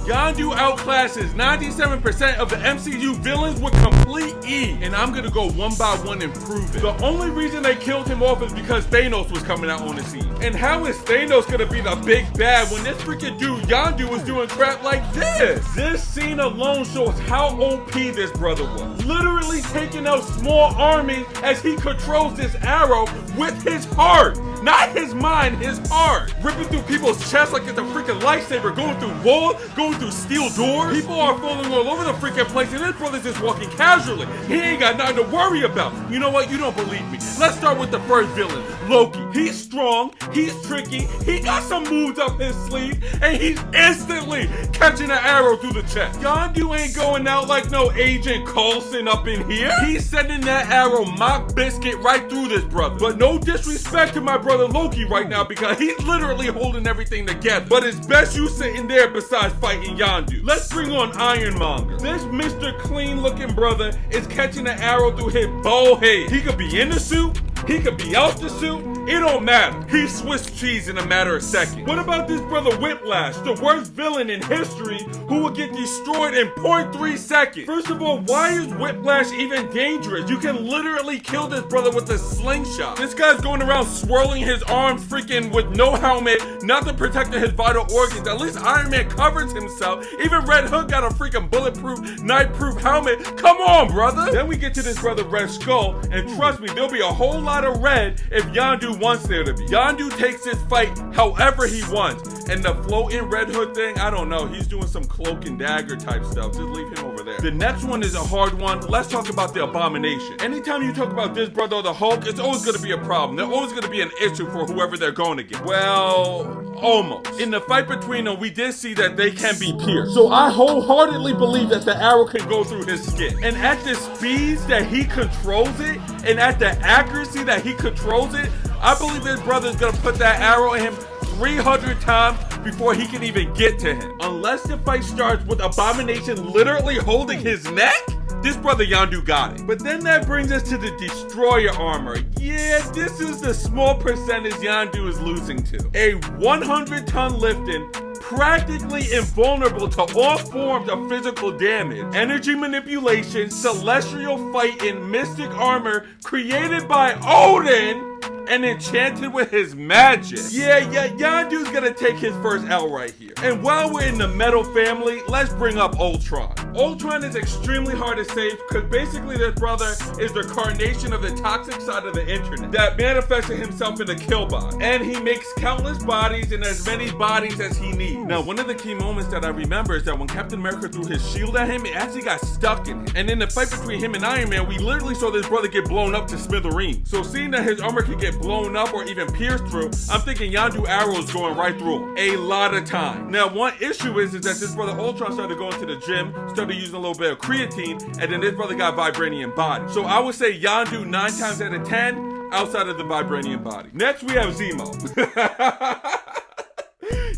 Yondu outclasses 97% of the MCU villains with complete ease. And I'm gonna go one by one and prove it. The only reason they killed him off is because Thanos was coming out on the scene. And how is Thanos gonna be the big bad when this freaking dude Yondu was doing crap like this? This scene alone shows how OP this brother was. Literally taking out small armies as he controls this arrow with his heart. Not his mind, his heart. Ripping through people's chests like it's a freaking lightsaber, going through walls, going through steel doors. People are falling all over the freaking place and this brother's just walking casually. He ain't got nothing to worry about. You know what? You don't believe me. Let's start with the first villain, Loki. He's strong, he's tricky, he got some moves up his sleeve, and he's instantly catching an arrow through the chest. Yondu ain't going out like no Agent Coulson up in here. He's sending that arrow mock biscuit right through this brother. But no disrespect to my brother Loki right now because he's literally holding everything together. But it's best you sitting there besides fighting Yondu. Let's bring on Ironmonger. This Mr. Clean looking brother is catching an arrow through his bald head. He could be in the suit, he could be out the suit, it don't matter. He's Swiss cheese in a matter of seconds. What about this brother Whiplash, the worst villain in history who will get destroyed in 0.3 seconds? First of all, why is Whiplash even dangerous? You can literally kill this brother with a slingshot. This guy's going around swirling his arms freaking with no helmet, nothing protecting his vital organs. At least Iron Man covers himself. Even Red Hood got a freaking bulletproof, night-proof helmet. Come on, brother. Then we get to this brother Red Skull, and trust me, there'll be a whole lot of red if Yondu wants there to be. Yondu takes this fight however he wants. And the floating Red Hood thing, I don't know. He's doing some cloak and dagger type stuff. Just leave him over there. The next one is a hard one. Let's talk about the Abomination. Anytime you talk about this brother or the Hulk, it's always going to be a problem. They're always going to be an issue for whoever they're going to get. Well, almost. In the fight between them, we did see that they can be pierced. So I wholeheartedly believe that the arrow can go through his skin. And at the speeds that he controls it, and at the accuracy that he controls it, I believe his brother's gonna put that arrow in him 300 times before he can even get to him. Unless the fight starts with Abomination literally holding his neck, this brother Yondu got it. But then that brings us to the Destroyer armor. Yeah, this is the small percentage Yondu is losing to. A 100-ton lifting, practically invulnerable to all forms of physical damage, energy manipulation, celestial fighting, mystic armor created by Odin and enchanted with his magic. Yeah, Yondu's gonna take his first L right here. And while we're in the metal family, let's bring up Ultron. Ultron is extremely hard to save because basically this brother is the carnation of the toxic side of the internet that manifested himself in a killbot. And he makes countless bodies and as many bodies as he needs. Now, one of the key moments that I remember is that when Captain America threw his shield at him, it actually got stuck in him. And in the fight between him and Iron Man, we literally saw this brother get blown up to smithereens. So seeing that his armor could get blown up or even pierced through, I'm thinking Yondu arrows going right through him a lot of time. Now, one issue is that this brother Ultron started going to the gym, started using a little bit of creatine, and then this brother got vibranium body. So I would say Yondu 9 times out of 10 outside of the vibranium body. Next we have Zemo.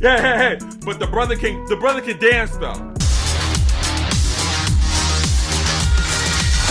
Hey, but the brother can dance though.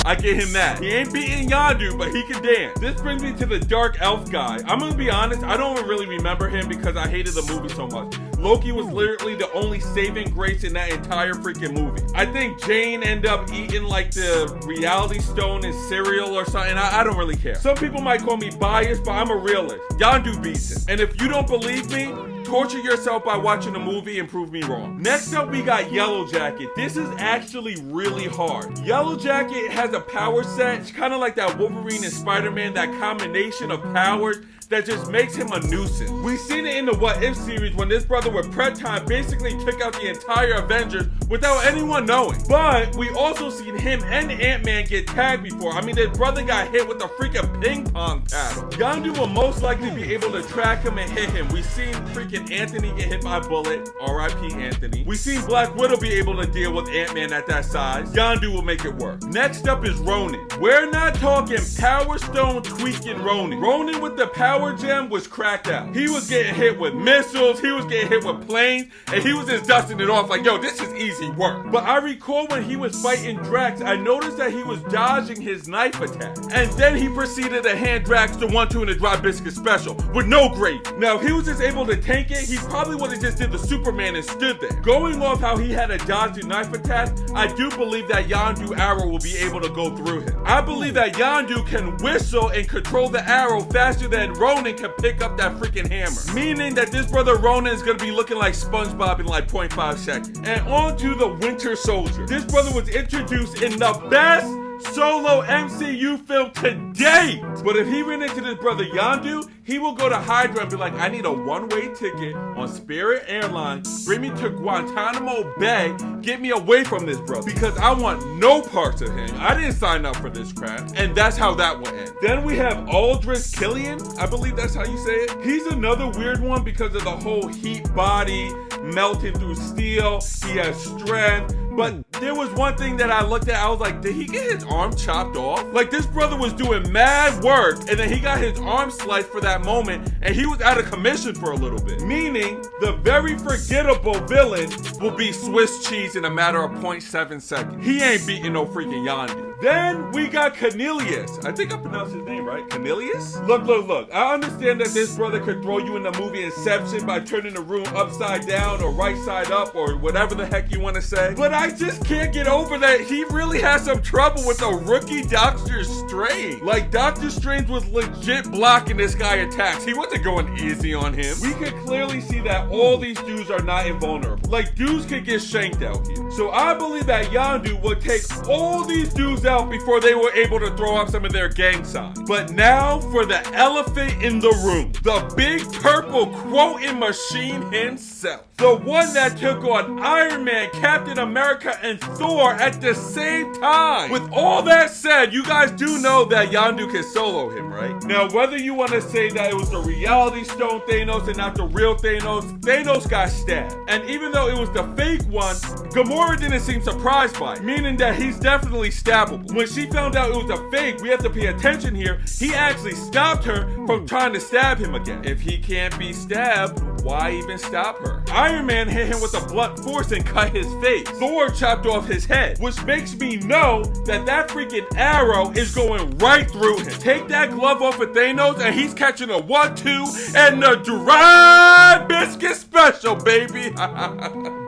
I get him that. He ain't beating Yondu, but he can dance. This brings me to the Dark Elf guy. I'm gonna be honest, I don't really remember him because I hated the movie so much. Loki was literally the only saving grace in that entire freaking movie. I think Jane ended up eating like the reality stone in cereal or something. I don't really care. Some people might call me biased, but I'm a realist. Yondu beats him. And if you don't believe me, torture yourself by watching the movie and prove me wrong. Next up, we got Yellow Jacket. This is actually really hard. Yellow Jacket has a power set. It's kind of like that Wolverine and Spider-Man, that combination of powers that just makes him a nuisance. We've seen it in the What If series when this brother with prep time basically took out the entire Avengers without anyone knowing. But we also seen him and Ant-Man get tagged before. I mean, this brother got hit with a freaking ping pong paddle. Yondu will most likely be able to track him and hit him. We've seen freaking Anthony get hit by a bullet. R.I.P. Anthony. We've seen Black Widow be able to deal with Ant-Man at that size. Yondu will make it work. Next up is Ronan. We're not talking Power Stone tweaking Ronan. Ronan with the power power gem was cracked out. He was getting hit with missiles, he was getting hit with planes, and he was just dusting it off like, yo, this is easy work. But I recall when he was fighting Drax, I noticed that he was dodging his knife attack. And then he proceeded to hand Drax the 1-2 and a dry biscuit special with no grade. Now, if he was just able to tank it, he probably would have just did the Superman and stood there. Going off how he had a dodgy knife attack, I do believe that Yondu arrow will be able to go through him. I believe that Yondu can whistle and control the arrow faster than Ronan can pick up that freaking hammer. Meaning that this brother Ronan is gonna be looking like SpongeBob in like 0.5 seconds. And on to the Winter Soldier. This brother was introduced in the best solo MCU film to date. But if he ran into this brother Yondu, he will go to Hydra and be like, I need a one-way ticket on Spirit Airlines, bring me to Guantanamo Bay, get me away from this brother, because I want no parts of him. I didn't sign up for this crap. And that's how that will end. Then we have Aldrich Killian, I believe that's how you say it. He's another weird one because of the whole heat body, melting through steel, he has strength. But there was one thing that I looked at, I was like, did he get his arm chopped off? Like, this brother was doing mad work, and then he got his arm sliced for that moment, and he was out of commission for a little bit. Meaning, the very forgettable villain will be Swiss cheese in a matter of 0.7 seconds. He ain't beating no freaking Yondu. Then we got Kaecilius. I think I pronounced his name right. Kaecilius? Look. I understand that this brother could throw you in the movie Inception by turning the room upside down or right side up or whatever the heck you want to say. But I just can't get over that he really has some trouble with a rookie Doctor Strange. Like, Doctor Strange was legit blocking this guy attacks. He wasn't going easy on him. We could clearly see that all these dudes are not invulnerable. Like, dudes could get shanked out here. So I believe that Yondu would take all these dudes out before they were able to throw up some of their gang signs. But now for the elephant in the room. The big purple quoting machine himself. The one that took on Iron Man, Captain America, and Thor at the same time. With all that said, you guys do know that Yondu can solo him, right? Now, whether you want to say that it was the Reality Stone Thanos and not the real Thanos, Thanos got stabbed. And even though it was the fake one, Gamora didn't seem surprised by it, meaning that he's definitely stabbable. When she found out it was a fake, we have to pay attention here, he actually stopped her from trying to stab him again. If he can't be stabbed, why even stop her? Iron Man hit him with a blunt force and cut his face. Thor chopped off his head, which makes me know that that freaking arrow is going right through him. Take that glove off of Thanos and he's catching a 1-2 and a dry biscuit special, baby.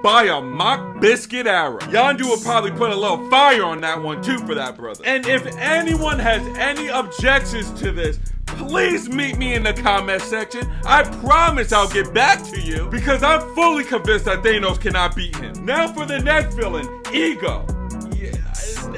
By a mock biscuit arrow. Yondu will probably put a little fire on that one too for that brother. And if anyone has any objections to this, please meet me in the comment section. I promise I'll get back to you because I'm fully convinced that Thanos cannot beat him. Now for the next villain, Ego. Yeah,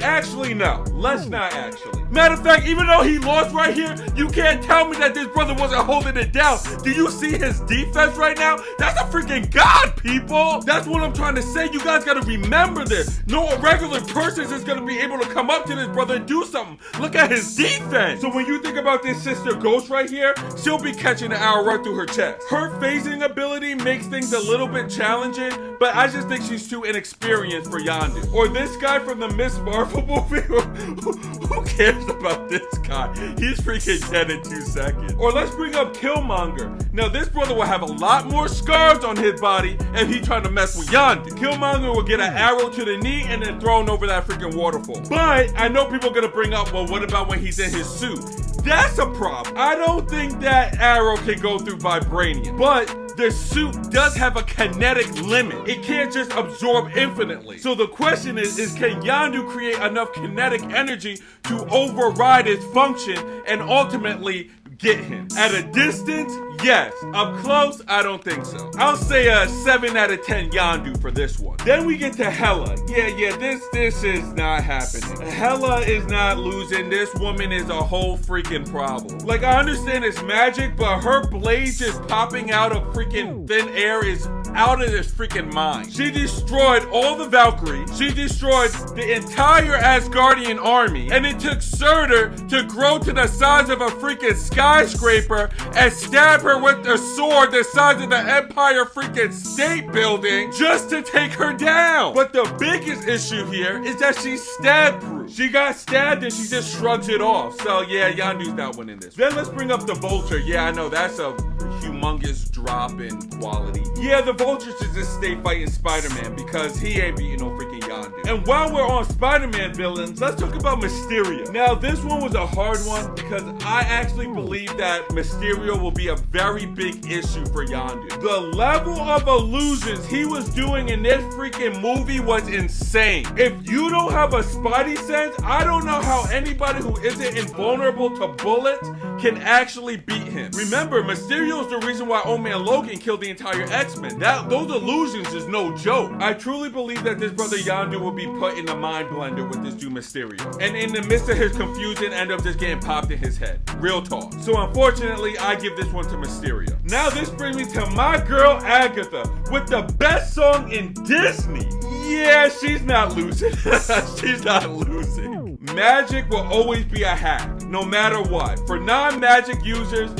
actually no, let's not actually. Matter of fact, even though he lost right here, you can't tell me that this brother wasn't holding it down. Do you see his defense right now? That's a freaking god, people. That's what I'm trying to say. You guys gotta remember this. No regular person is gonna be able to come up to this brother and do something. Look at his defense. So when you think about this sister Ghost right here, she'll be catching the arrow right through her chest. Her phasing ability makes things a little bit challenging, but I just think she's too inexperienced for Yondu. Or this guy from the Miss Marvel movie. Who cares about this guy? He's freaking dead in 2 seconds. Or let's bring up Killmonger. Now this brother will have a lot more scars on his body if he trying to mess with Yondu. Killmonger will get an arrow to the knee and then thrown over that freaking waterfall. But I know people are gonna bring up, well, what about when he's in his suit? That's a problem. I don't think that arrow can go through vibranium, but the suit does have a kinetic limit. It can't just absorb infinitely. So the question is can Yondu create enough kinetic energy to override its function and ultimately get him? At a distance, yes. Up close, I don't think so. I'll say a 7 out of 10 Yondu for this one. Then we get to Hela. Yeah, this is not happening. Hela is not losing. This woman is a whole freaking problem. Like, I understand it's magic, but her blade just popping out of freaking thin air is out of this freaking mind. She destroyed all the Valkyries. She destroyed the entire Asgardian army. And it took Surtur to grow to the size of a freaking skyscraper and stab her with a sword the size of the Empire freaking State Building just to take her down. But the biggest issue here is that she's stab-proof. She got stabbed and she just shrugs it off. So yeah, Yondu's not winning this. Then let's bring up the Vulture. Yeah, I know, that's a humongous drop in quality. Yeah, the Vulture should just stay fighting Spider-Man because he ain't beating no freaking Yondu. And while we're on Spider-Man villains, let's talk about Mysterio. Now, this one was a hard one because I actually believe that Mysterio will be a very big issue for Yondu. The level of illusions he was doing in this freaking movie was insane. If you don't have a Spidey sense, I don't know how anybody who isn't invulnerable to bullets can actually beat him. Remember, Mysterio's the reason why Old Man Logan killed the entire X-Men. Those illusions is no joke. I truly believe that this brother Yondu will be put in the mind blender with this dude Mysterio. And in the midst of his confusion, end up just getting popped in his head. Real talk. So unfortunately, I give this one to Mysterio. Now this brings me to my girl Agatha with the best song in Disney. Yeah, she's not losing. She's not losing. Magic will always be a hack, no matter what. For non-magic users,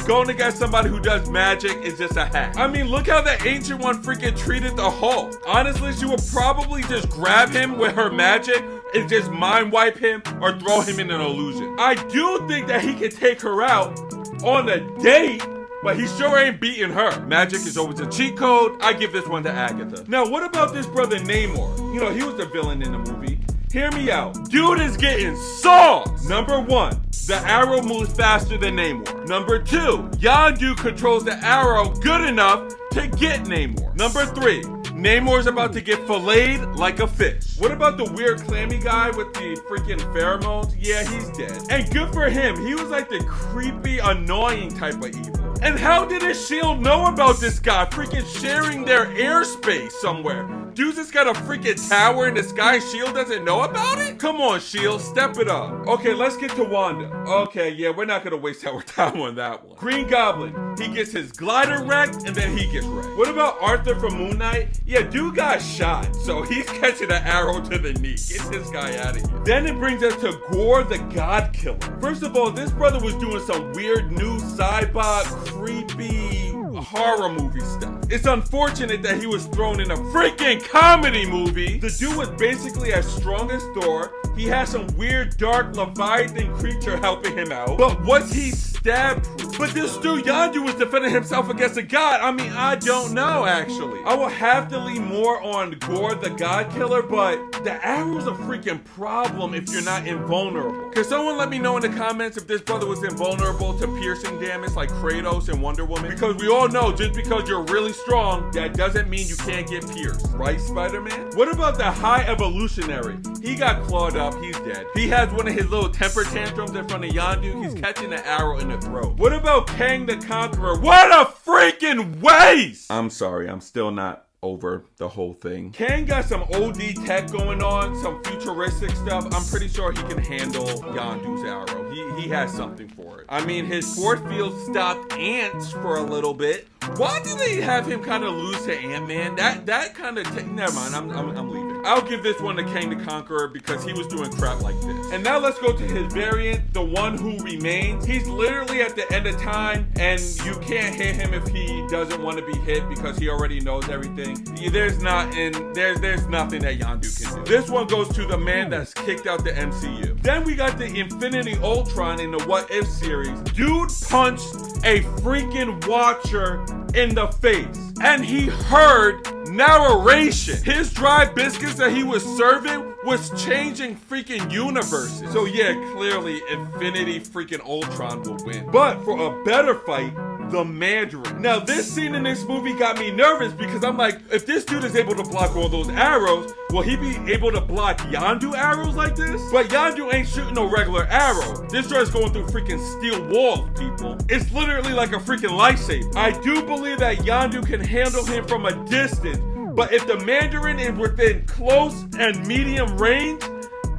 going against somebody who does magic is just a hack. I mean, look how the Ancient One freaking treated the Hulk. Honestly, she would probably just grab him with her magic and just mind wipe him or throw him in an illusion. I do think that he can take her out on a date, but he sure ain't beating her. Magic is always a cheat code. I give this one to Agatha. Now, what about this brother Namor? You know, he was the villain in the movie. Hear me out. Dude is getting sauce. Number 1, the arrow moves faster than Namor. Number 2, Yondu controls the arrow good enough to get Namor. Number 3, Namor's about to get filleted like a fish. What about the weird clammy guy with the freaking pheromones? Yeah, he's dead. And good for him. He was like the creepy, annoying type of evil. And how did his shield know about this guy freaking sharing their airspace somewhere? Dude's just got a freaking tower in the sky and S.H.I.E.L.D. doesn't know about it? Come on, S.H.I.E.L.D., step it up. Okay, let's get to Wanda. Okay, yeah, we're not gonna waste our time on that one. Green Goblin, he gets his glider wrecked and then he gets wrecked. What about Arthur from Moon Knight? Yeah, dude got shot, so he's catching an arrow to the knee. Get this guy out of here. Then it brings us to Gorr the God Killer. First of all, this brother was doing some weird new sci-fi, creepy horror movie stuff. It's unfortunate that he was thrown in a freaking comedy movie. The dude was basically as strong as Thor. He had some weird dark Leviathan creature helping him out. But was he stab-proof? But this dude Yondu was defending himself against a god. I mean, I don't know actually. I will have to lean more on Gorr the God Killer, but the arrow's a freaking problem if you're not invulnerable. Can someone let me know in the comments if this brother was invulnerable to piercing damage like Kratos and Wonder Woman? Because we all know just because you're really strong, that doesn't mean you can't get pierced. Right, Spider-Man? What about the High Evolutionary? He got clawed up, he's dead. He has one of his little temper tantrums in front of Yondu. He's catching an arrow in the throat. What about Kang the Conqueror? What a freaking waste! I'm sorry, I'm still not over the whole thing. Kang got some OD tech going on, some futuristic stuff. I'm pretty sure he can handle Yondu's arrow. He has something for it. I mean, his force field stopped ants for a little bit. Why do they have him kind of lose to Ant-Man? That kind of never mind. I'm leaving. I'll give this one to Kang the Conqueror because he was doing crap like this. And now let's go to his variant, the one who remains. He's literally at the end of time, and you can't hit him if he doesn't want to be hit because he already knows everything. There's nothing that Yondu can do. This one goes to the man that's kicked out the MCU. Then we got the Infinity Ultron in the What If series. Dude punched a freaking Watcher in the face, and he heard narration. His dry biscuits that he was serving was changing freaking universes. So yeah, clearly Infinity freaking Ultron will win. But for a better fight, the Mandarin. Now this scene in this movie got me nervous because I'm like, if this dude is able to block all those arrows, will he be able to block Yondu arrows like this? But Yondu ain't shooting no regular arrow. This droid's going through freaking steel walls, people. It's literally like a freaking lightsaber. I do believe that Yondu can handle him from a distance, but if the Mandarin is within close and medium range,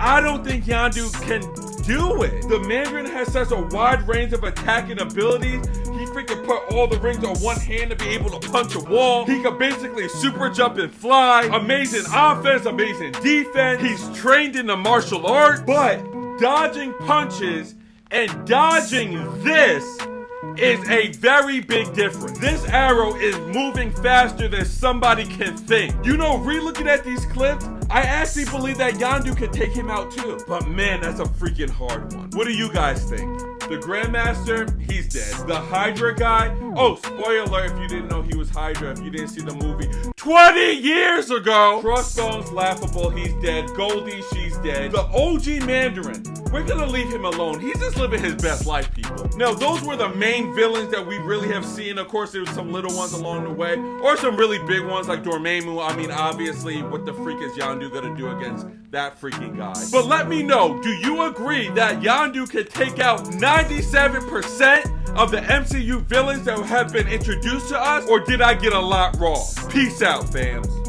I don't think Yondu can do it. The Mandarin has such a wide range of attacking abilities. He freaking put all the rings on one hand to be able to punch a wall. He could basically super jump and fly. Amazing offense, amazing defense. He's trained in the martial art, but dodging punches and dodging this is a very big difference. This arrow is moving faster than somebody can think. You know, re-looking at these clips, I actually believe that Yondu could take him out too. But man, that's a freaking hard one. What do you guys think? The Grandmaster, he's dead. The Hydra guy, oh, spoiler alert if you didn't know he was Hydra, if you didn't see the movie 20 years ago. Crossbones, laughable, he's dead. Goldie, she's dead. The OG Mandarin, we're gonna leave him alone. He's just living his best life, people. Now, those were the main villains that we really have seen. Of course, there was some little ones along the way, or some really big ones like Dormammu. I mean, obviously, what the freak is Yondu gonna do against that freaking guy? But let me know, do you agree that Yondu could take out 97% of the MCU villains that have been introduced to us, or did I get a lot wrong? Peace out, fams.